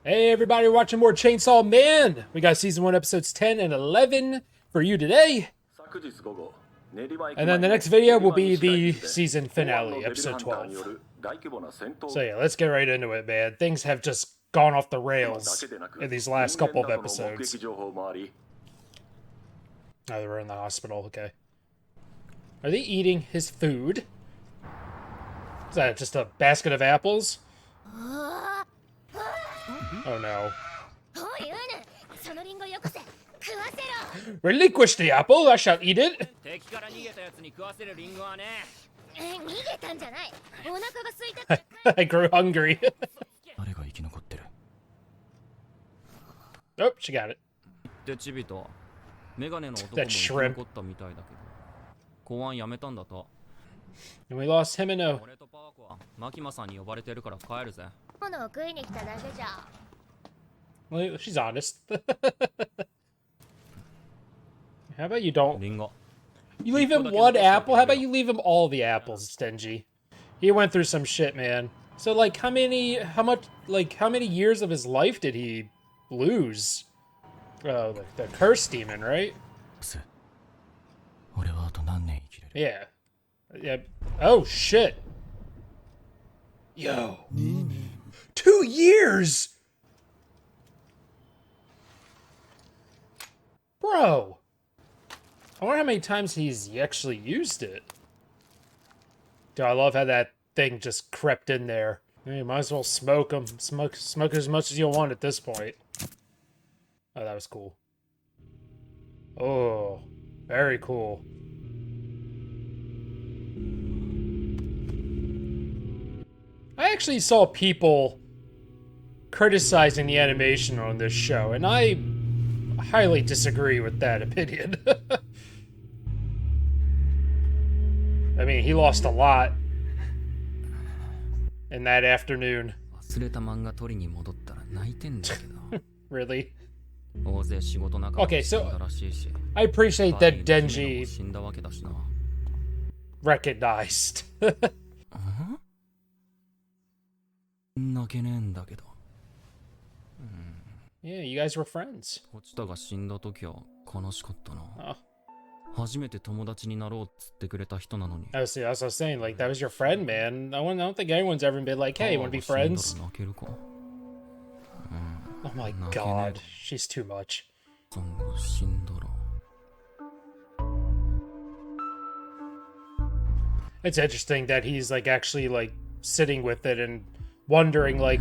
Hey everybody, watching more Chainsaw Man. We got season 1 episodes 10 and 11 for you today. And then the next video will be the season finale, episode 12. So yeah, let's get right into it, man. Things have just gone off the rails in these last couple of episodes. Oh, they were in the hospital, okay. Are they eating his food? Is that just a basket of apples? Oh no. Relinquish the apple, I shall eat it. I grew hungry. Oh, she got it. That shrimp. And we lost him and no. Well, she's honest. How about you don't? You leave him one apple? How about you leave him all the apples, Stingy? He went through some shit, man. So, like, how many years of his life did he lose? Oh, the curse demon, right? Yeah. Yeah. Oh, shit. Yo. 2 years! Bro. I wonder how many times he's actually used it. Dude, I love how that thing just crept in there. You might as well smoke him. Smoke as much as you want at this point. Oh, that was cool. Oh, very cool. I actually saw people criticizing the animation on this show, and I highly disagree with that opinion. I mean, he lost a lot in that afternoon. Really? Okay, so I appreciate that Denji recognized. Yeah, you guys were friends. Oh. I was saying, like, that was your friend, man. I don't think anyone's ever been like, hey, you want to be friends? Oh my god, she's too much. It's interesting that he's, like, actually, like, sitting with it and wondering, like,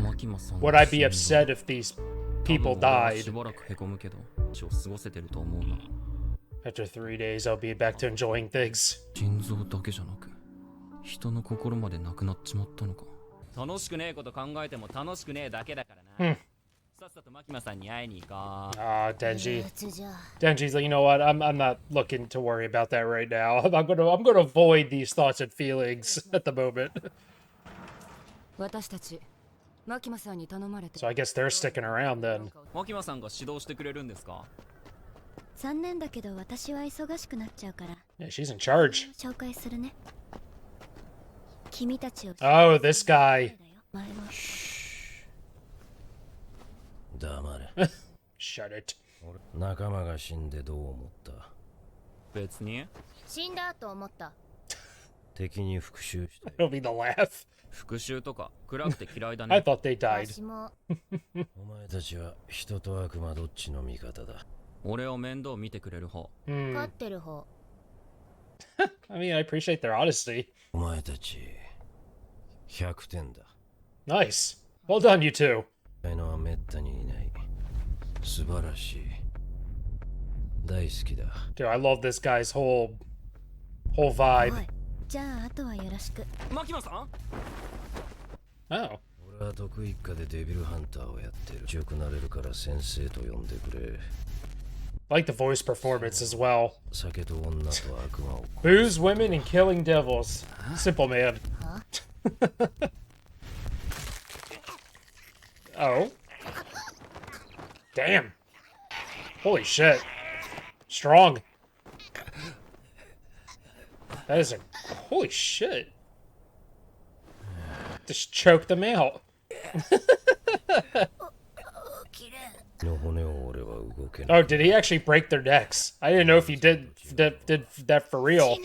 would I be upset if these people died? After 3 days, I'll be back to enjoying things. Denji. Denji's like, you know what? I'm not looking to worry about that right now. I'm gonna avoid these thoughts and feelings at the moment. So I guess they're sticking around then. Yeah, she's in charge. Oh, this guy. Shut it. It'll be the laugh. I thought they died. I mean, I appreciate their honesty. Nice. Well done, you two. Dude, I love this guy's whole vibe. Oh. I like the voice performance as well. Booze, women, and killing devils. Simple man. Oh. Damn. Holy shit. Strong. That is a... Holy shit. Just choke them out. Oh, did he actually break their necks? I didn't know if he did that for real.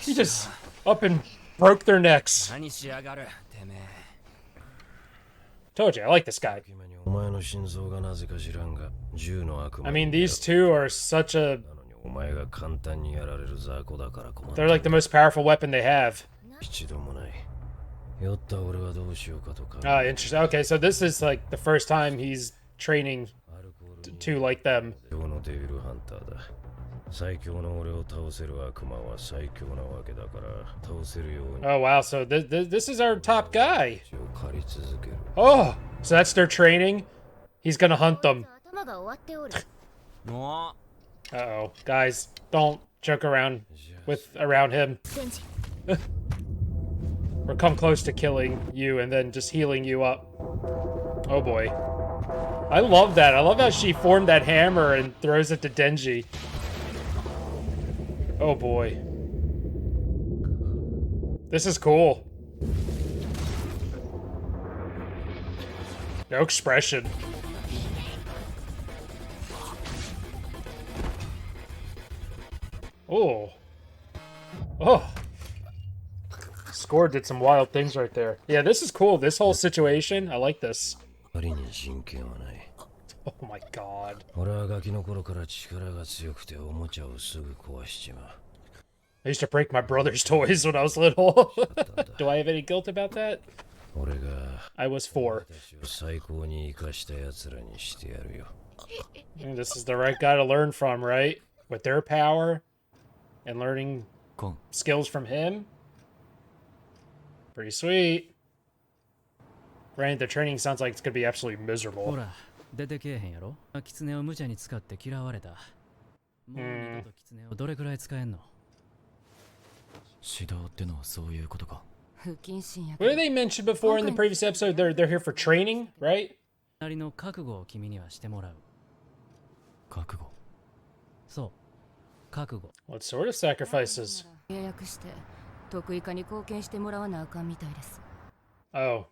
He just up and broke their necks. Told you, I like this guy. I mean, these two are such a... They're like the most powerful weapon they have. Interesting. Okay, so this is like the first time he's training to like them. Oh wow, so this is our top guy. Oh, so that's their training? He's gonna hunt them. Uh-oh. Guys, don't joke around around him. Or come close to killing you and then just healing you up. Oh boy. I love that. I love how she formed that hammer and throws it to Denji. Oh boy. This is cool. No expression. Oh. Oh. Score did some wild things right there. Yeah, this is cool. This whole situation, I like this. Oh my god. I used to break my brother's toys when I was little. Do I have any guilt about that? I was 4. And this is the right guy to learn from, right? With their power and learning skills from him. Pretty sweet. Granted, the training sounds like it's gonna be absolutely miserable. What did they mention before in the previous episode? They're here for training, right? What sort of sacrifices? Oh.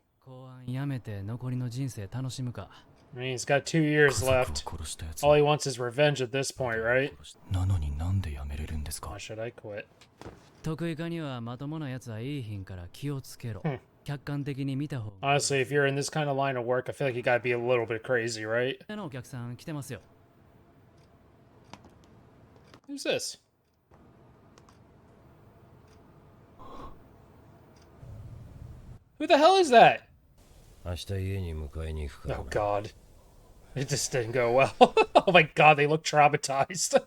I mean, he's got 2 years left. All he wants is revenge at this point, right? Why should I quit? Honestly, if you're in this kind of line of work, I feel like you gotta be a little bit crazy, right? Who's this? Who the hell is that? Oh god. It just didn't go well. Oh my god, they look traumatized.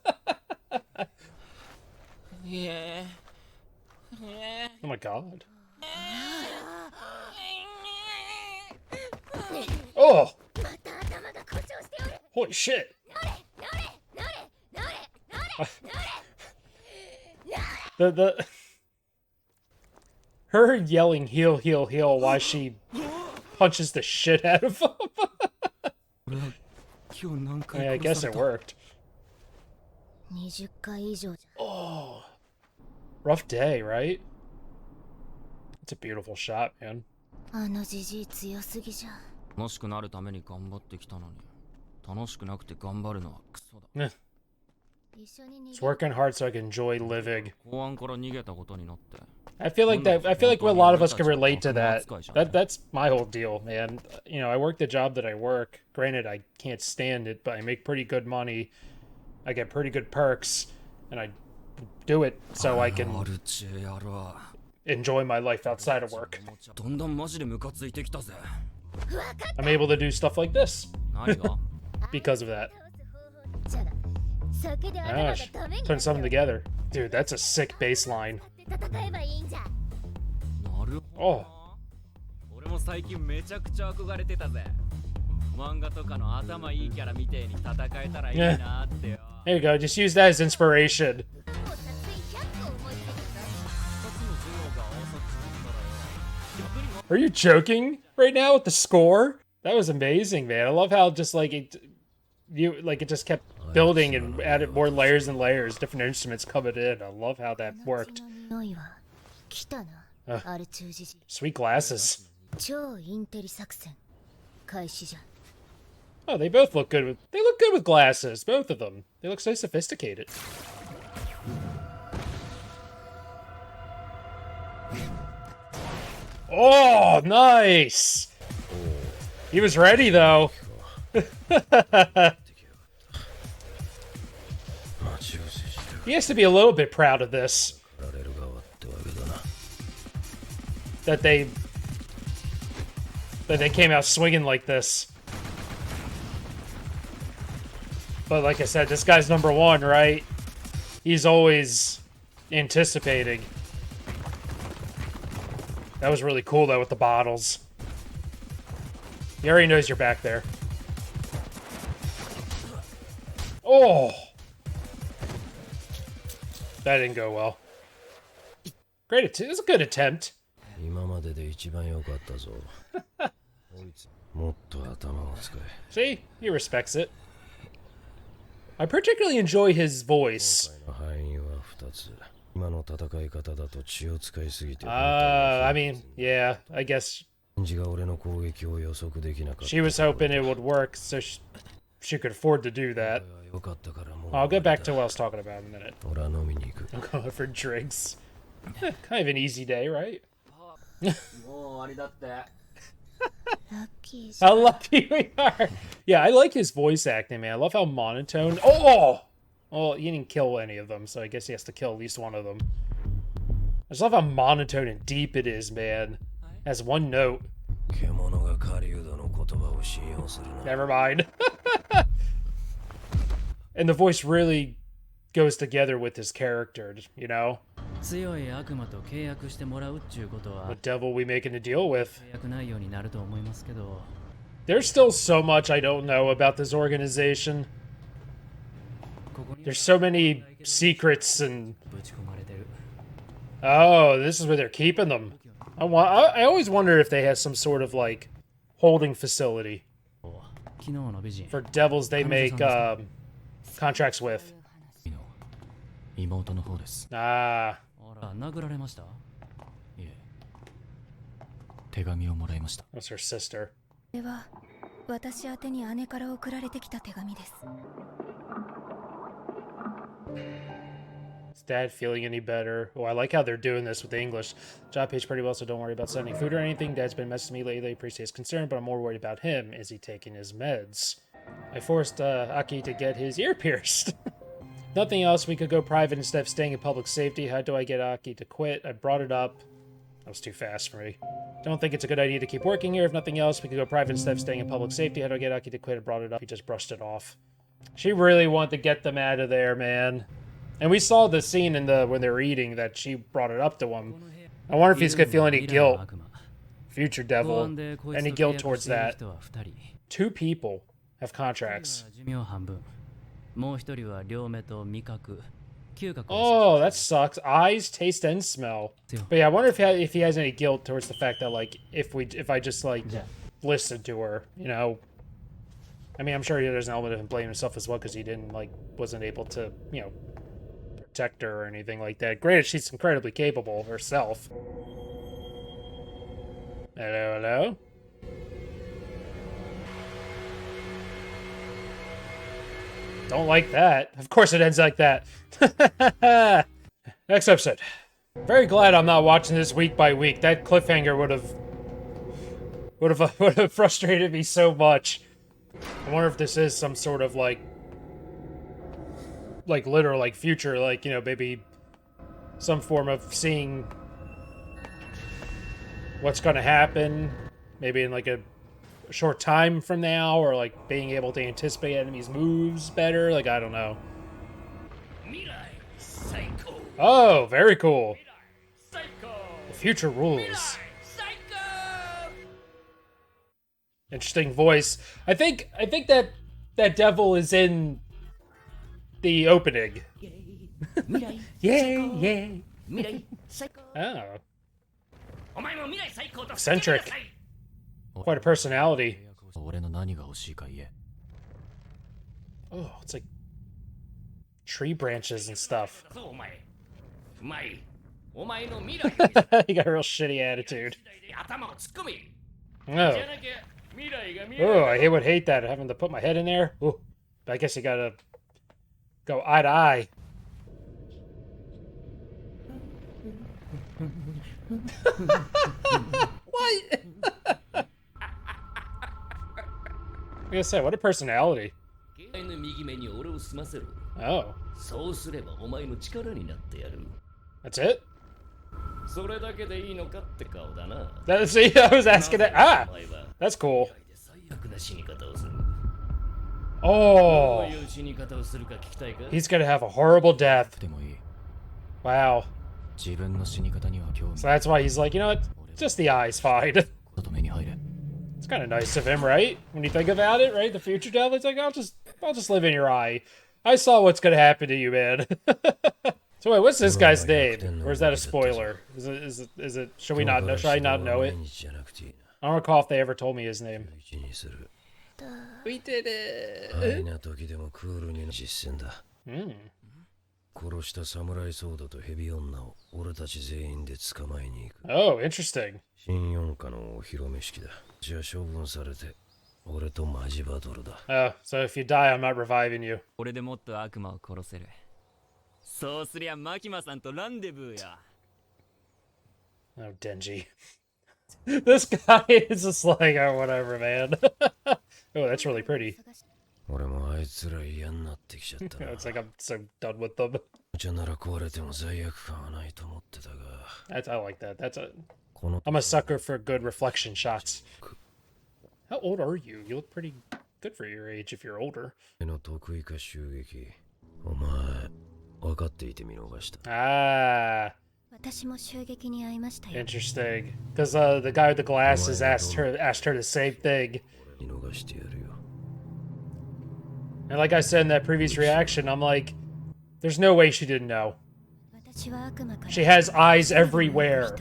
Oh my god. Oh! Holy shit. Her yelling heal, heal, heal while she punches the shit out of him. Yeah, I guess it worked. Oh. Rough day, right? It's a beautiful shot, man. It's working hard so I can enjoy living. I feel like a lot of us can relate to that. That's my whole deal, man. You know, I work the job that I work. Granted, I can't stand it, but I make pretty good money. I get pretty good perks, and I do it so I can enjoy my life outside of work. I'm able to do stuff like this because of that. Gosh, putting something together. Dude, that's a sick baseline. Oh. Yeah. There you go, just use that as inspiration. Are you joking right now with the score? That was amazing, man. I love how just like it just kept building and added more layers and layers, different instruments coming in. I love how that worked. Sweet glasses. Oh, they both look good with... They look good with glasses, both of them. They look so sophisticated. Oh, nice! He was ready, though. He has to be a little bit proud of this. That they came out swinging like this. But like I said, this guy's #1, right? He's always anticipating. That was really cool, though, with the bottles. He already knows you're back there. Oh! That didn't go well. Great, it was a good attempt. See? He respects it. I particularly enjoy his voice. I mean, yeah, I guess she was hoping it would work so she could afford to do that. I'll get back to what I was talking about in a minute. I'm going for drinks. Kind of an easy day, right? How lucky we are. Yeah, I like his voice acting, man. I love how monotone. Oh! Well, he didn't kill any of them, so I guess he has to kill at least one of them. I just love how monotone and deep it is, man. It has one note. Never mind. And the voice really goes together with his character, you know? What devil we making a deal with? There's still so much I don't know about this organization. There's so many secrets and... Oh, this is where they're keeping them. I always wonder if they have some sort of, like, holding facility for devils they make contracts with. Ah. That's her sister. Is Dad feeling any better? Oh, I like how they're doing this with the English. Job pays pretty well, so don't worry about sending food or anything. Dad's been messaging me lately. Appreciate his concern, but I'm more worried about him. Is he taking his meds? I forced Aki to get his ear pierced. Nothing else. We could go private instead of staying in public safety. How do I get Aki to quit? I brought it up. That was too fast for me. Don't think it's a good idea to keep working here. If nothing else, we could go private instead of staying in public safety. How do I get Aki to quit? I brought it up. He just brushed it off. She really wanted to get them out of there, man. And we saw the scene in when they were eating that she brought it up to him. I wonder if he's gonna feel any guilt. Future devil. Any guilt towards that. 2 people have contracts. Oh, that sucks. Eyes, taste, and smell. But yeah, I wonder if he has any guilt towards the fact that, like, if I just, like, listened to her, you know. I mean, I'm sure there's an element of him blaming himself as well because he wasn't able to, you know, protect her or anything like that. Granted, she's incredibly capable herself. Hello, hello? Don't like that. Of course it ends like that. Next episode. Very glad I'm not watching this week by week. That cliffhanger would have frustrated me so much. I wonder if this is some sort of like literal, like, future, like, you know, maybe some form of seeing what's gonna happen, maybe in like a short time from now, or like being able to anticipate enemies' moves better. Like, I don't know. Oh, very cool. The future rules. Interesting voice. I think that devil is in the opening. Yay, yay. Oh. Eccentric. Quite a personality. Oh, it's like tree branches and stuff. He got a real shitty attitude. Oh. Oh, I would hate that, having to put my head in there. Ooh. But I guess you gotta go eye to eye. What? I gotta say, what a personality. Oh. That's it? See, I was asking that. Ah! That's cool. Oh. He's gonna have a horrible death. Wow. So that's why he's like, you know what? Just the eye's fine. It's kind of nice of him, right? When you think about it, right? The future devil, it's like, I'll just live in your eye. I saw what's gonna happen to you, man. So wait, what's this guy's name? Or is that a spoiler? Is it? Should we not know? Should I not know it? I don't recall if they ever told me his name. We did it. Oh, interesting. Oh, so if you die, I'm not reviving you. Oh, Denji. This guy is just like, oh, whatever, man. Oh, that's really pretty. It's like I'm so done with them. I like that. I'm a sucker for good reflection shots. How old are you? You look pretty good for your age if you're older. Ah. Interesting. Because the guy with the glasses asked her the same thing. And like I said in that previous reaction, I'm like, there's no way she didn't know. She has eyes everywhere. Of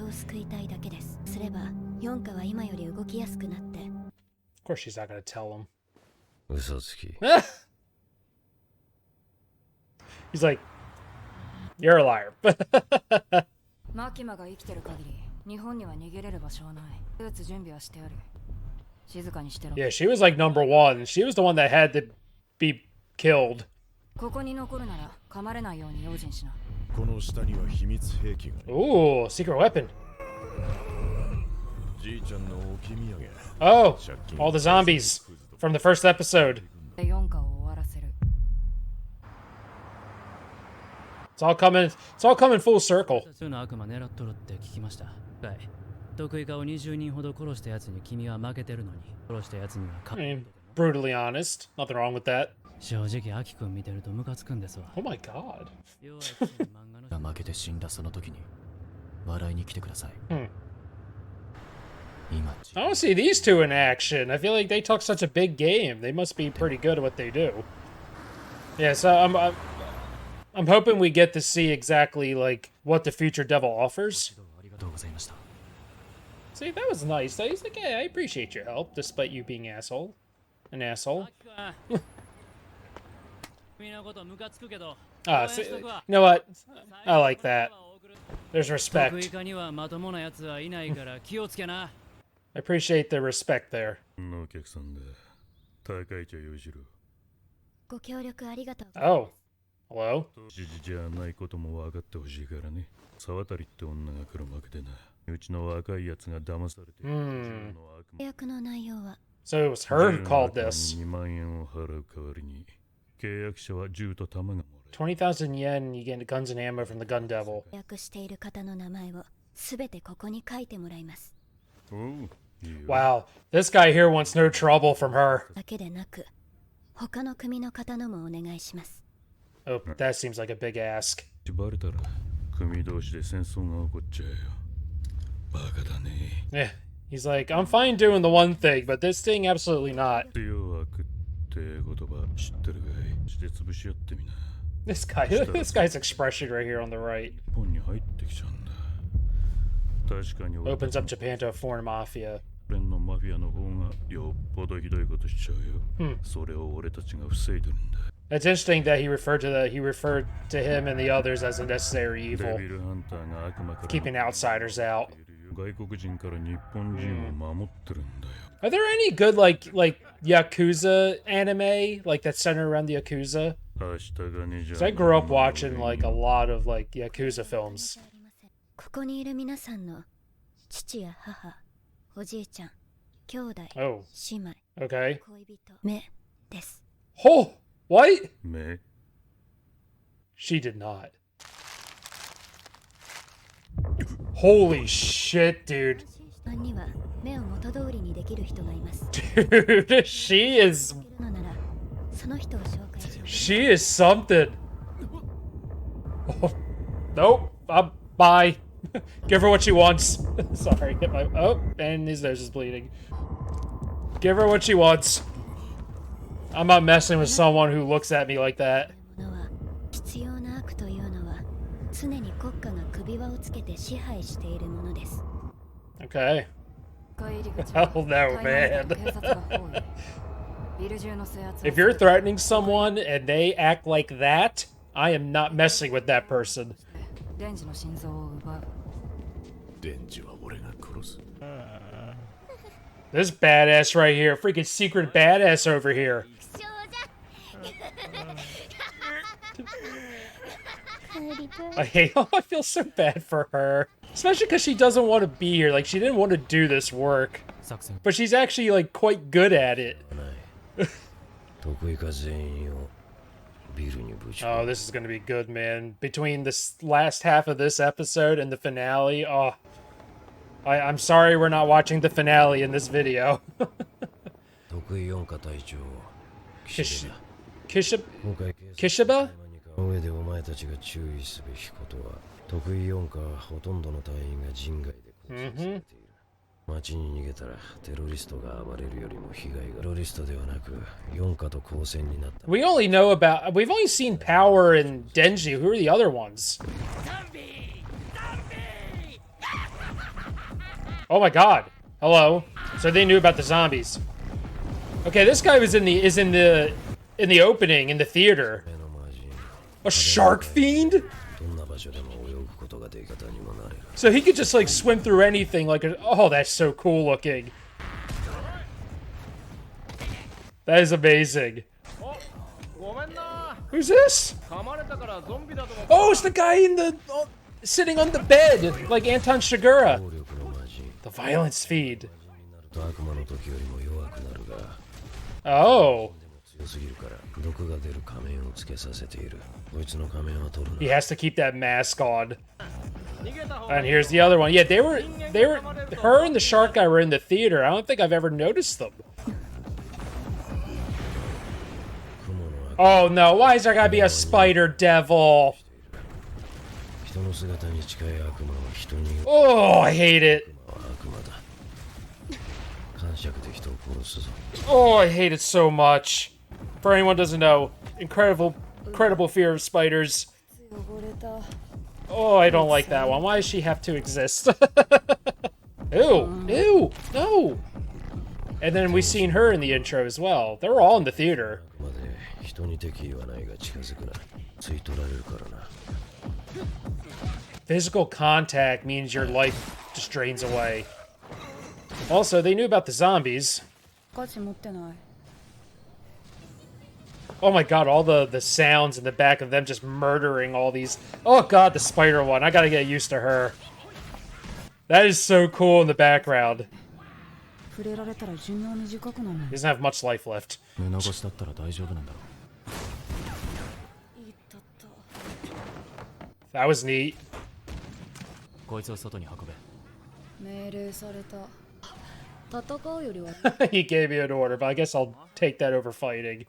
course she's not going to tell him. He's like, you're a liar. Yeah, she was like number one. She was the one that had to be killed. Ooh, secret weapon. Oh, all the zombies from the first episode. It's all coming full circle. I mean, brutally honest. Nothing wrong with that. Oh my god. I want to see these two in action. I feel like they talk such a big game. They must be pretty good at what they do. Yeah, so I'm hoping we get to see exactly like what the future devil offers. See, that was nice. He's like, yeah, I appreciate your help, despite you being an asshole. Ah, see, you know what? I like that. There's respect. I appreciate the respect there. Oh. Hello? So it was her who called this. 20,000 yen, you get guns and ammo from the gun devil. Wow, this guy here wants no trouble from her. Oh, that seems like a big ask. Yeah, he's like, I'm fine doing the one thing, but this thing, absolutely not. This guy's expression right here on the right. Opens up Japan to a foreign mafia. It's interesting that he referred to him and the others as a necessary evil, keeping outsiders out. Are there any good like Yakuza anime like that center around the Yakuza? Because I grew up watching like a lot of like Yakuza films. Oh. Okay. Oh, what? She did not. Holy shit, dude. Dude, she is something. Oh, nope. Bye. Give her what she wants. Sorry. Oh, and his nose is bleeding. Give her what she wants. I'm not messing with someone who looks at me like that. Okay. Hell no, man. If you're threatening someone and they act like that, I am not messing with that person. This badass right here. Freaking secret badass over here. I feel so bad for her. Especially because she doesn't want to be here. Like, she didn't want to do this work. But she's actually, like, quite good at it. Oh, this is going to be good, man. Between this last half of this episode and the finale, oh. I'm sorry we're not watching the finale in this video. Kishiba? We've only seen Power and Denji. Who are the other ones? Oh my god. Hello. So they knew about the zombies. Okay, this guy was in the opening in the theater. A shark fiend? So he could just like swim through anything like oh, that's so cool looking. That is amazing. Who's this? Oh, it's the guy in the sitting on the bed like Anton Chigurh. The violence feed. Oh. He has to keep that mask on. And here's the other one. Yeah, they were her and the shark guy were in the theater. I don't think I've ever noticed them. Oh no, why is there gotta be a spider devil? Oh, I hate it. Oh, I hate it so much. For anyone who doesn't know, incredible fear of spiders. Oh, I don't like that one. Why does she have to exist? Ew, ew, no. And then we've seen her in the intro as well. They were all in the theater. Physical contact means your life just drains away. Also, they knew about the zombies. Oh my god, all the sounds in the back of them just murdering all these. Oh god, the spider one. I gotta get used to her. That is so cool in the background. He doesn't have much life left. That was neat. He gave me an order, but I guess I'll take that over fighting.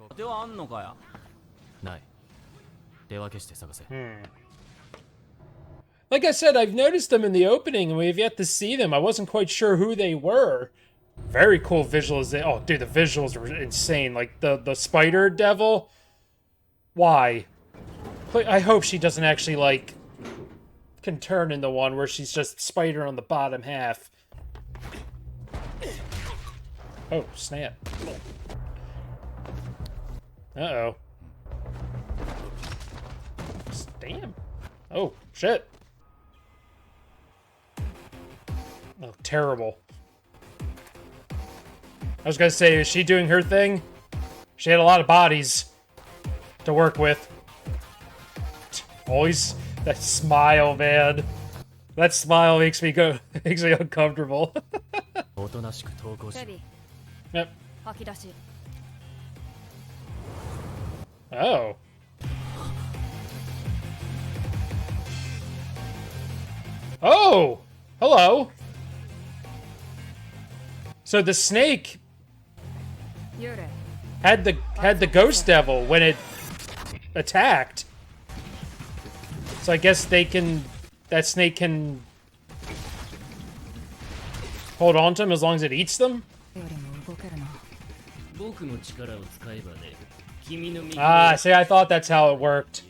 Like I said, I've noticed them in the opening, and we have yet to see them. I wasn't quite sure who they were. Very cool visualization. Oh, dude, the visuals are insane. Like, the spider devil. Why? I hope she doesn't actually, like, can turn into one where she's just spider on the bottom half. Oh, snap. Uh-oh. Damn. Oh, shit. Oh, terrible. I was gonna say, is she doing her thing? She had a lot of bodies to work with. Always that smile, man. That smile makes me uncomfortable. Yep. Oh. Oh! Hello! So the snake had the ghost devil when it attacked. So I guess that snake can hold on to him as long as it eats them? Ah, see, I thought that's how it worked.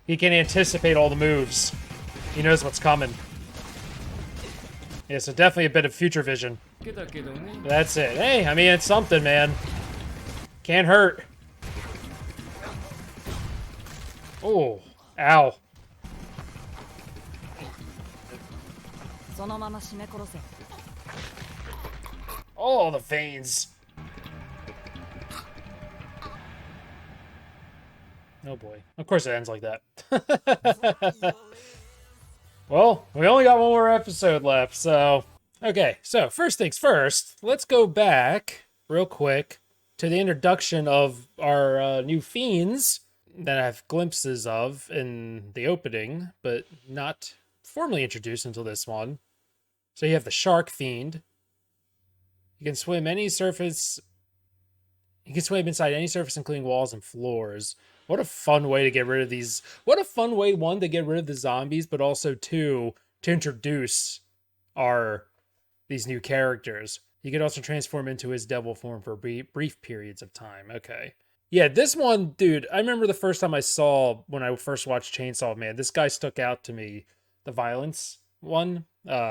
He can anticipate all the moves. He knows what's coming. Yeah, so definitely a bit of future vision. That's it. Hey, I mean, it's something, man. Can't hurt. Oh, ow. Oh, the veins. Oh boy. Of course it ends like that. Well, we only got one more episode left, so... Okay, so first things first, let's go back real quick to the introduction of our new fiends that I have glimpses of in the opening, but not formally introduced until this one. So you have the shark fiend. You can swim any surface. You can swim inside any surface, including walls and floors. What a fun way to get rid of these. What a fun way, one, to get rid of the zombies, but also, two, to introduce these new characters. He could also transform into his devil form for brief periods of time. Okay. Yeah, this one, dude, I remember the first time I saw, when I first watched Chainsaw Man, this guy stuck out to me. The violence one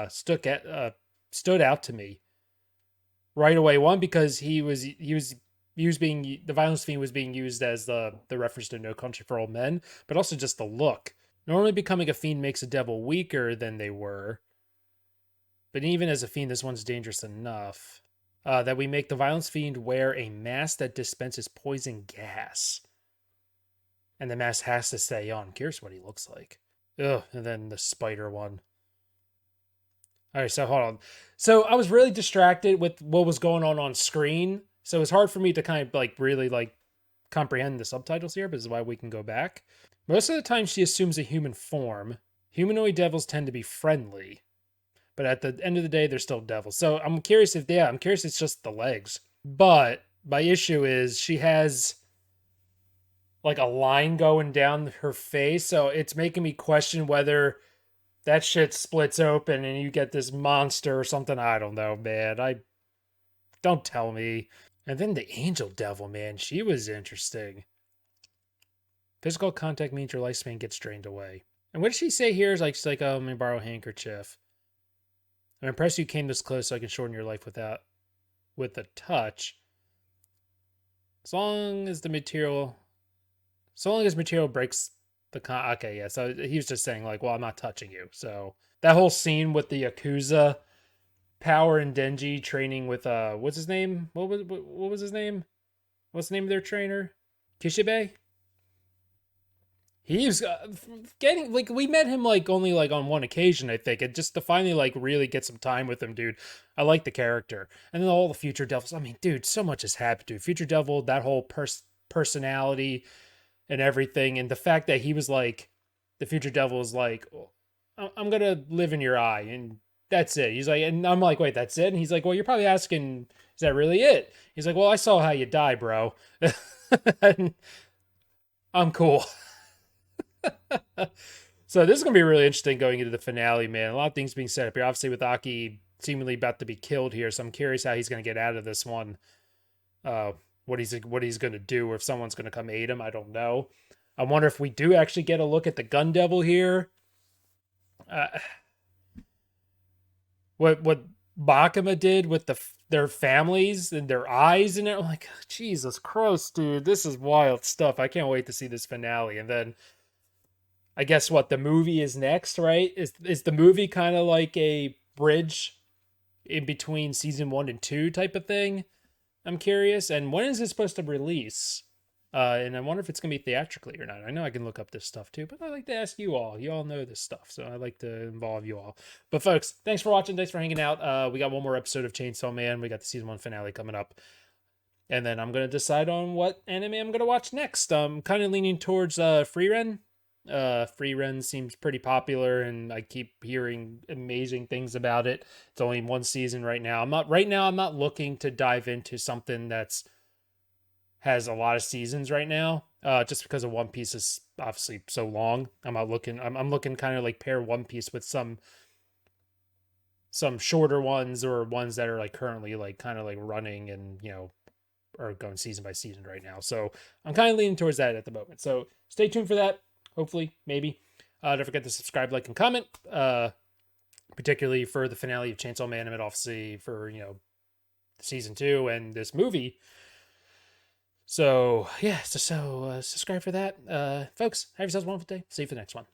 stood out to me right away. One, because the violence fiend was being used as the reference to No Country for Old Men, but also just the look. Normally becoming a fiend makes a devil weaker than they were. But even as a fiend, this one's dangerous enough. That we make the violence fiend wear a mask that dispenses poison gas. And the mask has to stay on. I'm curious what he looks like. Ugh, and then the spider one. Alright, so hold on. So I was really distracted with what was going on screen. So it's hard for me to kind of really comprehend the subtitles here, but this is why we can go back. Most of the time she assumes a human form. Humanoid devils tend to be friendly. But at the end of the day, they're still devils. So I'm curious it's just the legs. But my issue is she has like a line going down her face. So it's making me question whether that shit splits open and you get this monster or something. I don't know, man. Don't tell me. And then the angel devil, man. She was interesting. Physical contact means your lifespan gets drained away. And what did she say here? She's like, oh, let me borrow a handkerchief. I'm impressed you came this close so I can shorten your life with a touch. As long as material breaks the okay, yeah. So he was just saying like, well, I'm not touching you. So that whole scene with the Yakuza, Power and Denji training with what's his name? What was his name? What's the name of their trainer? Kishibe. He's getting we met him only on one occasion, I think, and just to finally really get some time with him, dude. I like the character, and then all the future devils. I mean, dude, so much has happened, dude. Future devil, that whole personality and everything, and the fact that he was the future devil is I'm gonna live in your eye, and that's it. He's like, and I'm like, wait, that's it? And he's like, well, you're probably asking, is that really it? He's like, well, I saw how you die, bro. And I'm cool. So this is going to be really interesting going into the finale, man. A lot of things being set up here. Obviously with Aki seemingly about to be killed here, so I'm curious how he's going to get out of this one. What he's going to do, or if someone's going to come aid him. I don't know. I wonder if we do actually get a look at the gun devil here. What Bakama did with their families and their eyes and it. I'm like, Jesus Christ, dude, this is wild stuff. I can't wait to see this finale. And then I guess what the movie is next, right? Is the movie kind of like a bridge in between season 1 and 2 type of thing? I'm curious. And when is it supposed to release? And I wonder if it's gonna be theatrically or not. I know I can look up this stuff too, but I like to ask you all. You all know this stuff, so I like to involve you all. But folks, thanks for watching. Thanks for hanging out. We got one more episode of Chainsaw Man. We got the season 1 finale coming up. And then I'm going to decide on what anime I'm going to watch next. I'm kind of leaning towards Freeren. Freeren seems pretty popular, and I keep hearing amazing things about it. It's only one season right now. I'm not looking to dive into something that's has a lot of seasons right now. Just because of One Piece is obviously so long. I'm looking kind of like pair One Piece with some shorter ones, or ones that are like currently like kind of like running and, are going season by season right now. So I'm kind of leaning towards that at the moment. So stay tuned for that. Hopefully, maybe. Don't forget to subscribe, like, and comment. Particularly for the finale of Chainsaw Man, and obviously for season 2 and this movie. So yeah, so subscribe for that, folks. Have yourselves a wonderful day. See you for the next one.